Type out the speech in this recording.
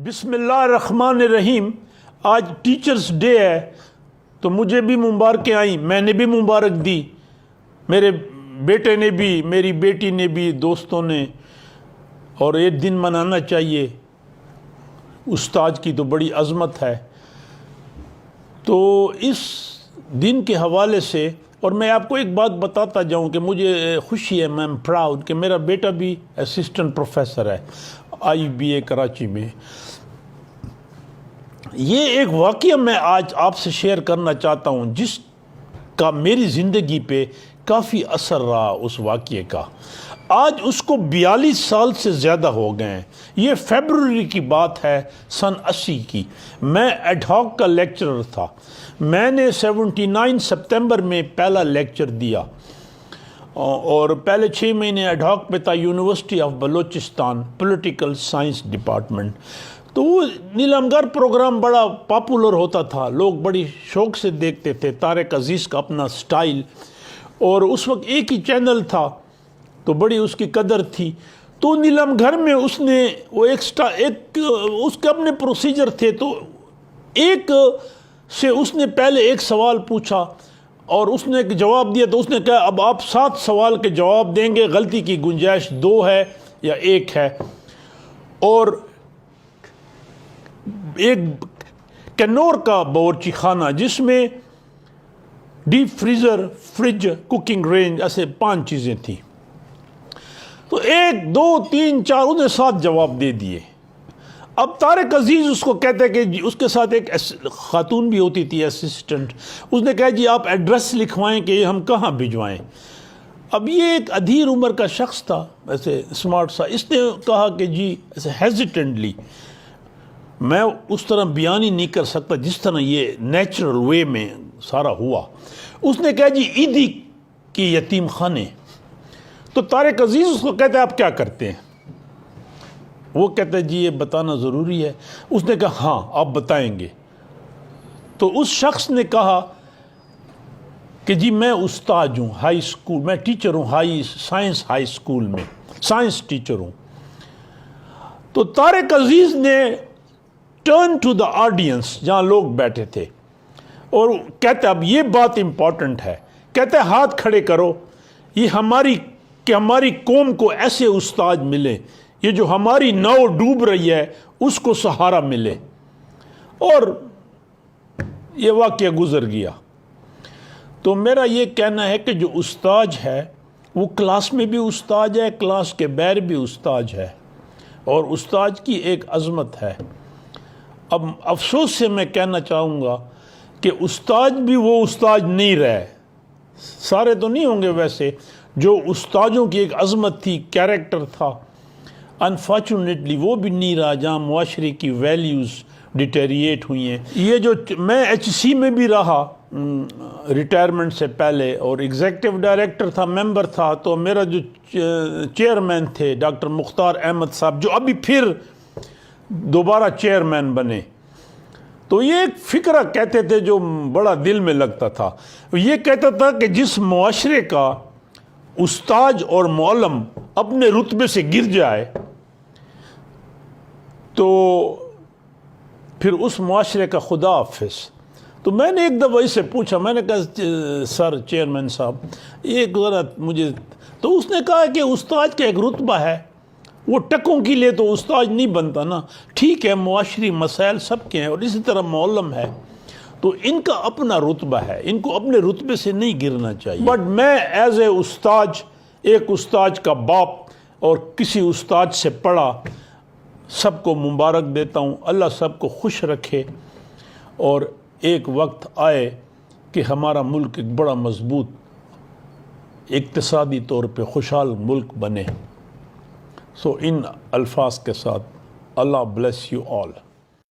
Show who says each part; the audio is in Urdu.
Speaker 1: بسم اللہ الرحمن الرحیم۔ آج ٹیچرز ڈے ہے تو مجھے بھی مبارکیں آئیں، میں نے بھی مبارک دی، میرے بیٹے نے بھی، میری بیٹی نے بھی، دوستوں نے، اور ایک دن منانا چاہیے۔ استاد کی تو بڑی عظمت ہے۔ تو اس دن کے حوالے سے، اور میں آپ کو ایک بات بتاتا جاؤں کہ مجھے خوشی ہے، میں ایم پراؤڈ کہ میرا بیٹا بھی اسسٹنٹ پروفیسر ہے IBA کراچی میں۔ یہ ایک واقعہ میں آج آپ سے شیئر کرنا چاہتا ہوں جس کا میری زندگی پہ کافی اثر رہا۔ اس واقعے کا آج اس کو 42 سال سے زیادہ ہو گئے ہیں۔ یہ فیبروری کی بات ہے، سن 80 کی۔ میں ایڈ ہاک کا لیکچرر تھا۔ میں نے 79 سپتمبر میں پہلا لیکچر دیا اور پہلے 6 مہینے ایڈ ہاک پہ تھا، university of Balochistan, political science department. تو وہ نیلمگر پروگرام بڑا پاپولر ہوتا تھا، لوگ بڑی شوق سے دیکھتے تھے۔ طارق عزیز کا اپنا سٹائل، اور اس وقت ایک ہی چینل تھا تو بڑی اس کی قدر تھی۔ تو نیلم گھر میں اس نے وہ اس کے اپنے پروسیجر تھے، تو ایک سے اس نے پہلے ایک سوال پوچھا اور اس نے ایک جواب دیا، تو اس نے کہا اب آپ 7 سوال کے جواب دیں گے، غلطی کی گنجائش 2 ہے یا 1 ہے۔ اور ایک کنور کا باورچی خانہ جس میں deep freezer, fridge, cooking range, ایسے 5 چیزیں تھیں۔ تو 1 2 3 4 انہیں 7 جواب دے دیے۔ اب طارق عزیز اس کو کہتے کہ اس کے ساتھ ایک خاتون بھی ہوتی تھی اسسٹنٹ، اس نے کہا جی آپ ایڈریس لکھوائیں کہ ہم کہاں بھجوائیں۔ اب یہ ایک ادھیر عمر کا شخص تھا، ایسے اسمارٹ سا، اس نے کہا کہ جی ایسے ہیزیٹنٹلی، میں اس طرح بیان ہی نہیں کر سکتا جس طرح یہ نیچرل وے میں سارا ہوا۔ اس نے کہا جی عیدی کی یتیم خانے۔ تو طارق عزیز اس کو کہتا ہے آپ کیا کرتے ہیں؟ وہ کہتا ہے جی یہ بتانا ضروری ہے۔ اس نے کہا ہاں آپ بتائیں گے۔ تو اس شخص نے کہا کہ جی میں استاد ہوں ہائی اسکول، میں ٹیچر ہوں سائنس ہائی اسکول میں، سائنس ٹیچر ہوں۔ تو طارق عزیز نے ٹرن ٹو دا آڈینس جہاں لوگ بیٹھے تھے اور کہتے اب یہ بات امپورٹنٹ ہے، کہتے ہاتھ کھڑے کرو، یہ ہماری قوم کو ایسے استاد ملے، یہ جو ہماری ناؤ ڈوب رہی ہے اس کو سہارا ملے۔ اور یہ واقعہ گزر گیا۔ تو میرا یہ کہنا ہے کہ جو استاد ہے وہ کلاس میں بھی استاد ہے، کلاس کے باہر بھی استاد ہے، اور استاد کی ایک عظمت ہے۔ اب افسوس سے میں کہنا چاہوں گا کہ استاد بھی وہ استاد نہیں رہے، سارے تو نہیں ہوں گے ویسے، جو استادوں کی ایک عظمت تھی، کیریکٹر تھا، انفارچونیٹلی وہ بھی نہیں رہا، جہاں معاشرے کی ویلیوز ڈیٹیریٹ ہوئی ہیں۔ یہ جو میں HC میں بھی رہا ریٹائرمنٹ سے پہلے، اور ایگزیکٹو ڈائریکٹر تھا، ممبر تھا، تو میرا جو چیئرمین تھے ڈاکٹر مختار احمد صاحب، جو ابھی پھر دوبارہ چیئرمین بنے، تو یہ ایک فکرہ کہتے تھے جو بڑا دل میں لگتا تھا۔ یہ کہتا تھا کہ جس معاشرے کا استاد اور معلم اپنے رتبے سے گر جائے تو پھر اس معاشرے کا خدا حافظ۔ تو میں نے ایک دفعہ اس سے پوچھا، میں نے کہا سر چیئرمین صاحب یہ ذرا مجھے، تو اس نے کہا کہ استاد کا ایک رتبہ ہے، وہ ٹکوں کے لیے تو استاد نہیں بنتا نا، ٹھیک ہے معاشری مسائل سب کے ہیں، اور اسی طرح معلم ہے، تو ان کا اپنا رتبہ ہے، ان کو اپنے رتبے سے نہیں گرنا چاہیے۔ بٹ میں ایز اے استاد، ایک استاد کا باپ اور کسی استاد سے پڑھا، سب کو مبارک دیتا ہوں، اللہ سب کو خوش رکھے، اور ایک وقت آئے کہ ہمارا ملک ایک بڑا مضبوط اقتصادی طور پہ خوشحال ملک بنے۔ سو ان الفاظ کے ساتھ اللہ بلیس یو آل۔